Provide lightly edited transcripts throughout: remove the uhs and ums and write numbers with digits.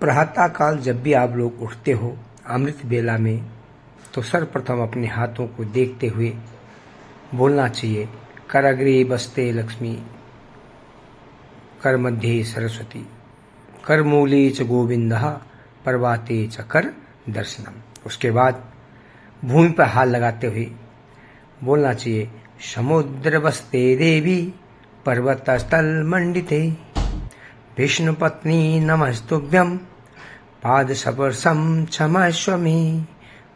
प्रातःकाल जब भी आप लोग उठते हो अमृत बेला में, तो सर्वप्रथम अपने हाथों को देखते हुए बोलना चाहिए, कराग्रे बस्ते लक्ष्मी, कर मध्ये सरस्वती, कर मूले च गोविंदः, प्रभाते च कर दर्शनम। उसके बाद भूमि पर हाथ लगाते हुए बोलना चाहिए, समुद्र बस्ते देवी, पर्वत स्थल मंडिते, विष्णु पत्नी नमस्तुभ्यं, पाद स्पर्शम क्षमस्व मे,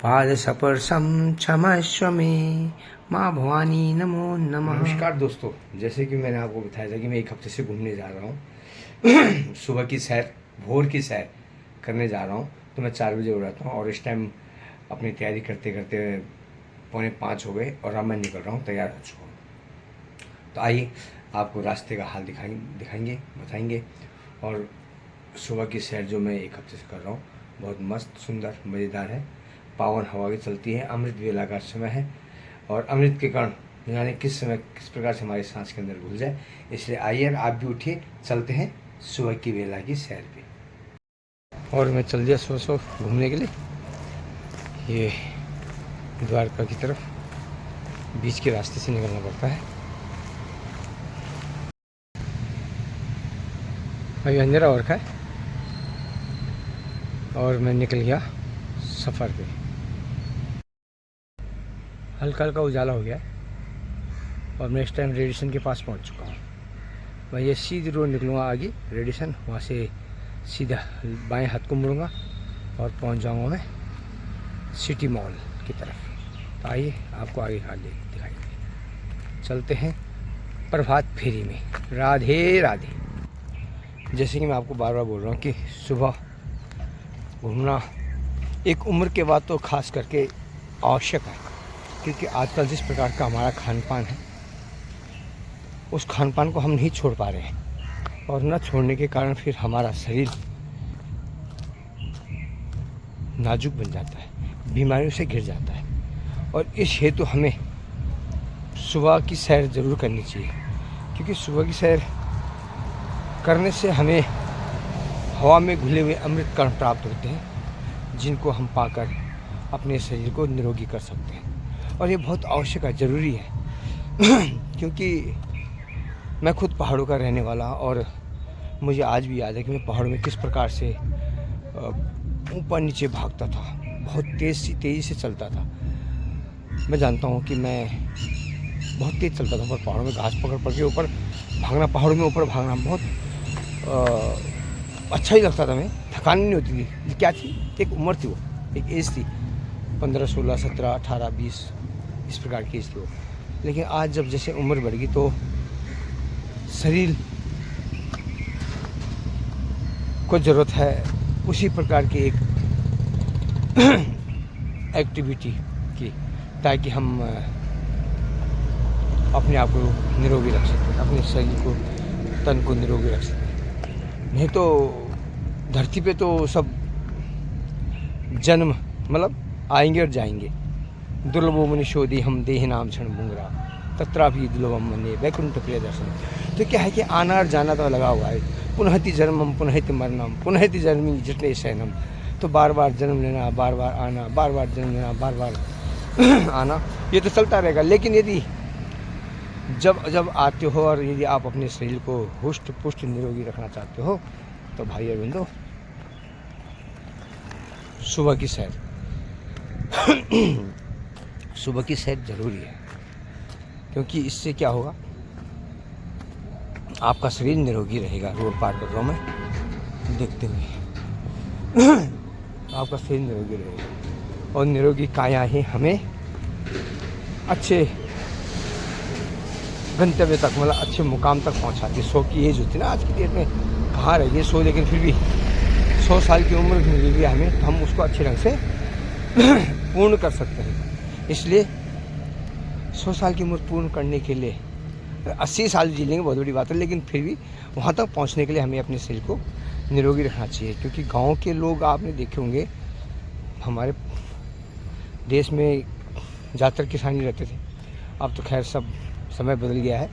पाद स्पर्शम क्षमस्व मे, माँ भवानी नमो नमः। नमस्कार दोस्तों, जैसे कि मैंने आपको बताया था कि मैं एक हफ्ते से घूमने जा रहा हूँ सुबह की सैर, भोर की सैर करने जा रहा हूँ। तो मैं 4 बजे उठ जाता हूँ और इस टाइम अपनी तैयारी करते करते 4:45 हो गए और अब मैं निकल रहा हूँ, तैयार हो चुका हूँ। तो आइए आपको रास्ते का हाल दिखाएंगे बताएंगे। और सुबह की सैर जो मैं एक हफ्ते से कर रहा हूँ बहुत मस्त, सुंदर, मज़ेदार है। पावन हवा भी चलती है, अमृत वेला का समय है और अमृत के कण यानी किस समय किस प्रकार से हमारी सांस के अंदर घुल जाए। इसलिए आइए आप भी उठिए, चलते हैं सुबह की वेला की सैर पे। और मैं चल दिया सुबह घूमने के लिए ये द्वारका की तरफ। बीच के रास्ते से निकलना पड़ता है। अभी अंधेरा हो रखा है और मैं निकल गया सफ़र पे। हल्का हल्का उजाला हो गया है और मैं इस टाइम रेडिसन के पास पहुंच चुका हूँ। मैं ये सीधी रोड निकलूँगा आगे रेडिसन, वहाँ से सीधा बाएं हाथ को मुड़ूँगा और पहुँच जाऊँगा मैं सिटी मॉल की तरफ। तो आइए आपको आगे का दिखाएंगे। चलते हैं प्रभात फेरी में। राधे राधे। जैसे कि मैं आपको बार बार बोल रहा हूँ कि सुबह घूमना एक उम्र के बाद तो खास करके आवश्यक है, क्योंकि आजकल जिस प्रकार का हमारा खान पान है उस खान पान को हम नहीं छोड़ पा रहे हैं और न छोड़ने के कारण फिर हमारा शरीर नाजुक बन जाता है, बीमारियों से घिर जाता है। और इस हेतु हमें सुबह की सैर ज़रूर करनी चाहिए, क्योंकि सुबह की सैर करने से हमें हवा में घुले हुए अमृत कण प्राप्त होते हैं, जिनको हम पाकर अपने शरीर को निरोगी कर सकते हैं। और ये बहुत आवश्यक है, ज़रूरी है क्योंकि मैं खुद पहाड़ों का रहने वाला और मुझे आज भी याद है कि मैं पहाड़ों में किस प्रकार से ऊपर नीचे भागता था, बहुत तेज़ी से चलता था। मैं जानता हूँ कि मैं बहुत तेज़ चलता था, पर पहाड़ों में घास पकड़ के ऊपर भागना, पहाड़ों में ऊपर भागना बहुत अच्छा ही लगता था। मैं थकान नहीं होती थी। क्या थी, एक उम्र थी, वो एक एज थी, 15, 16, 17, 18, 20 इस प्रकार की एज थी वो। लेकिन आज जब जैसे उम्र बढ़ गई तो शरीर को ज़रूरत है उसी प्रकार की एक एक्टिविटी की, ताकि हम अपने आप को निरोगी रख सकें, अपने शरीर को, तन को निरोगी रख सकें। नहीं तो धरती पे तो सब जन्म मतलब आएंगे और जाएंगे। दुर्लभो मनुष्योदि हम देह नाम क्षण बुंगरा, तत्रा भी दुर्लभम मन्ये वैकुंठ प्रिय दर्शन। तो क्या है कि आना और जाना तो लगा हुआ है। पुनःति जन्मम पुनःति मरणम पुनःति जन्मी जटने शयनम। तो बार बार जन्म लेना, बार बार आना, बार बार जन्म लेना, बार बार आना, ये तो चलता रहेगा। लेकिन यदि जब आते हो और यदि आप अपने शरीर को हुष्ट पुष्ट निरोगी रखना चाहते हो तो भाई अरविंदो, सुबह की सैर सुबह की सैर जरूरी है। क्योंकि इससे क्या होगा, आपका शरीर निरोगी रहेगा। रोड पार कर रहा हूँ मैं देखते हुए आपका शरीर निरोगी रहेगा और निरोगी काया ही हमें अच्छे गंतव्य तक, मतलब अच्छे मुकाम तक पहुंचाती है। 100 की एज होती है ना आज की डेट में, कहाँ रह गई 100, लेकिन फिर भी 100 साल की उम्र मिली हुई हमें, तो हम उसको अच्छे ढंग से पूर्ण कर सकते हैं। इसलिए 100 साल की उम्र पूर्ण करने के लिए 80 साल जी लेंगे, बहुत बड़ी बात है, लेकिन फिर भी वहाँ तक पहुँचने के लिए हमें अपने शरीर को निरोगी रखना चाहिए। क्योंकि गाँव के लोग आपने देखे होंगे, हमारे देश में ज़्यादातर किसान ही रहते थे। अब तो खैर सब समय बदल गया है,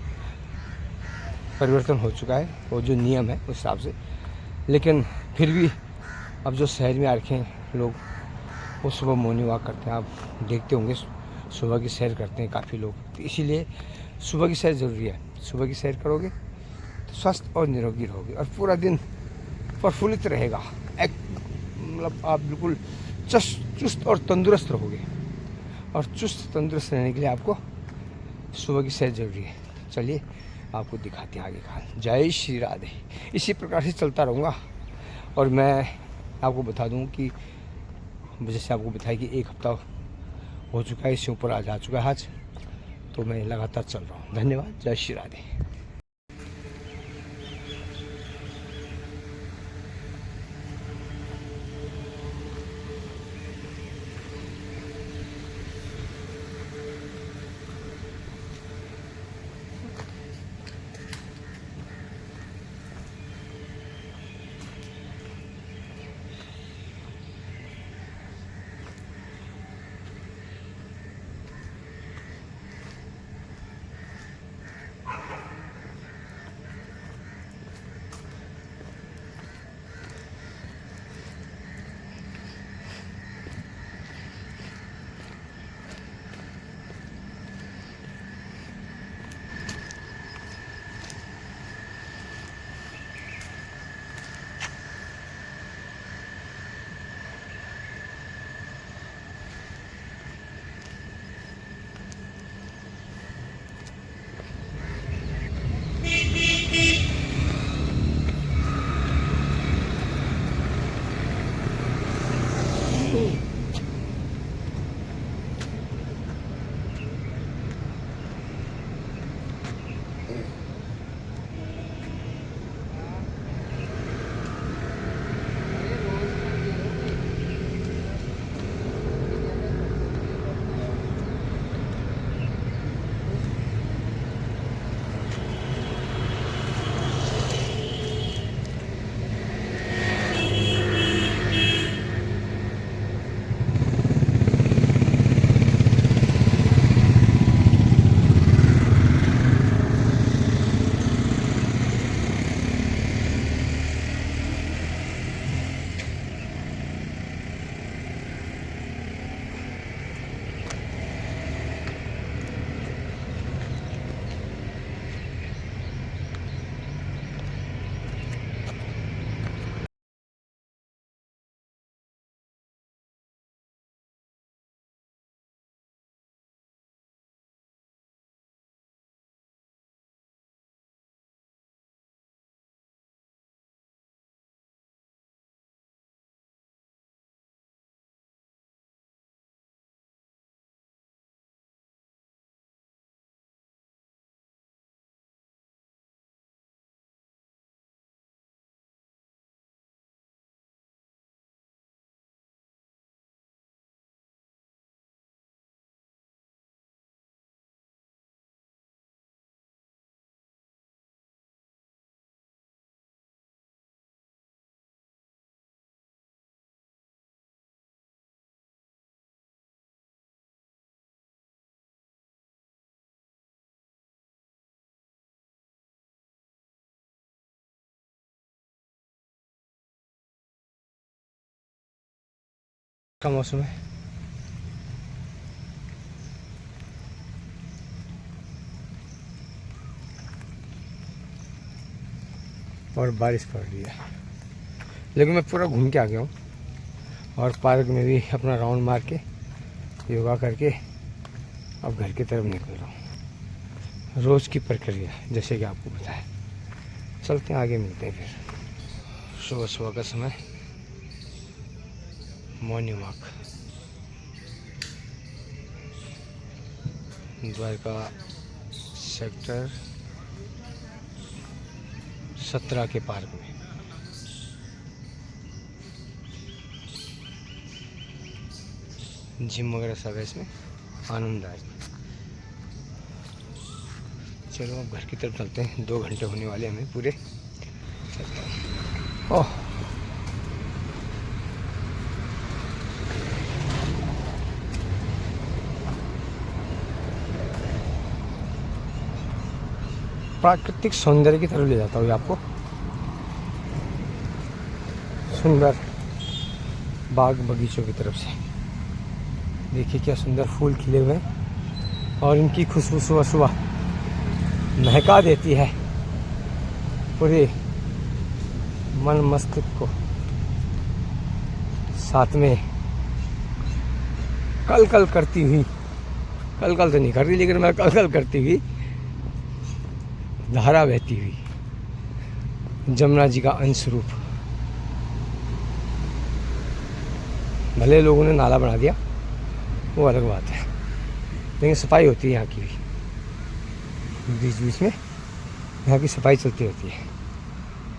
परिवर्तन हो चुका है, वो जो नियम है उस हिसाब से। लेकिन फिर भी अब जो शहर में आ रखे हैं लोग, वो सुबह मॉर्निंग वॉक करते हैं। आप देखते होंगे सुबह की सैर करते हैं काफ़ी लोग, तो इसीलिए सुबह की सैर ज़रूरी है। सुबह की सैर करोगे तो स्वस्थ और निरोगी रहोगे और पूरा दिन प्रफुल्लित रहेगा। एक मतलब आप बिल्कुल चुस्त और तंदुरुस्त रहोगे, और चुस्त तंदुरुस्त रहने के लिए आपको सुबह की सैर जरूरी है। चलिए आपको दिखाते हैं आगे का। जय श्री राधे। इसी प्रकार से चलता रहूँगा। और मैं आपको बता दूँ कि जैसे आपको बताया कि 1 हफ्ता हो चुका है, इससे ऊपर आज आ चुका है आज, तो मैं लगातार चल रहा हूँ। धन्यवाद। जय श्री राधे। का मौसम है, और बारिश पड़ रही है, लेकिन मैं पूरा घूम के आ गया हूँ और पार्क में भी अपना राउंड मार के योगा करके अब घर की तरफ निकल रहा हूँ। रोज़ की प्रक्रिया जैसे कि आपको बताया। चलते हैं आगे, मिलते हैं फिर। सुबह सुबह का समय, मॉर्निंग वॉक, द्वारका सेक्टर 17 के पार्क में। जिम वगैरह सब है इसमें, आनंददायक। चलो अब घर की तरफ चलते हैं। 2 घंटे होने वाले हमें पूरे। ओह, प्राकृतिक सौंदर्य की तरफ ले जाता हूँ आपको। सुंदर बाग बगीचों की तरफ से। देखिए क्या सुंदर फूल खिले हुए हैं और इनकी खुशबू सुबह सुबह महका देती है पूरे मन मस्तिष्क को। साथ में कल कल करती हुई, कल कल तो नहीं कर रही लेकिन मैं कल कल करती हुई धारा बहती हुई जमुना जी का अंश रूप। भले लोगों ने नाला बना दिया वो अलग बात है, लेकिन सफाई होती है यहाँ की भी। बीच बीच में यहाँ की सफाई चलती रहती है।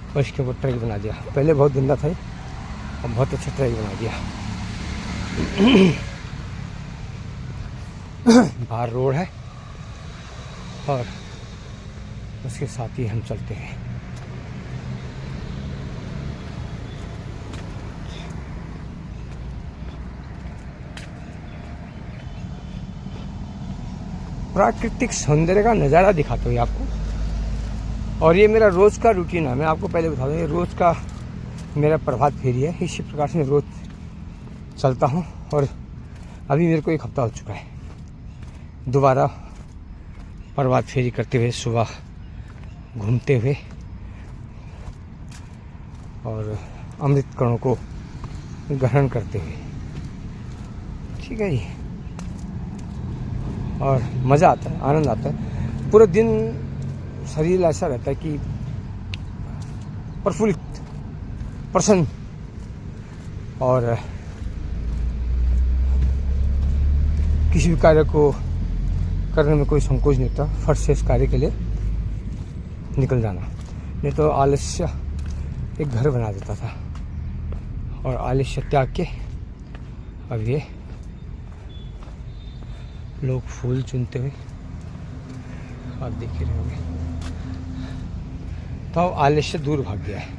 और इसके ऊपर ट्रैक बना दिया, पहले बहुत गंदा था और बहुत अच्छा ट्रैक बना दिया। बाहर रोड है और उसके साथ ही हम चलते हैं। प्राकृतिक सौंदर्य का नज़ारा दिखाता हूँ आपको। और ये मेरा रोज़ का रूटीन है, मैं आपको पहले बता दूँ, ये रोज़ का मेरा प्रभात फेरी है। इसी प्रकार से मैं रोज़ चलता हूँ और अभी मेरे को 1 हफ्ता हो चुका है दोबारा प्रभात फेरी करते हुए, सुबह घूमते हुए और अमृत कणों को ग्रहण करते हुए। ठीक है जी, और मज़ा आता है, आनंद आता है। पूरे दिन शरीर ऐसा रहता है कि प्रफुल्लित, प्रसन्न और किसी भी कार्य को करने में कोई संकोच नहीं होता। फट से इस कार्य के लिए निकल जाना, नहीं तो आलस्य एक घर बना देता था। और आलस्य त्याग के अब ये लोग फूल चुनते हुए आप देख ही रहे होंगे, तो आलस्य दूर भाग गया है।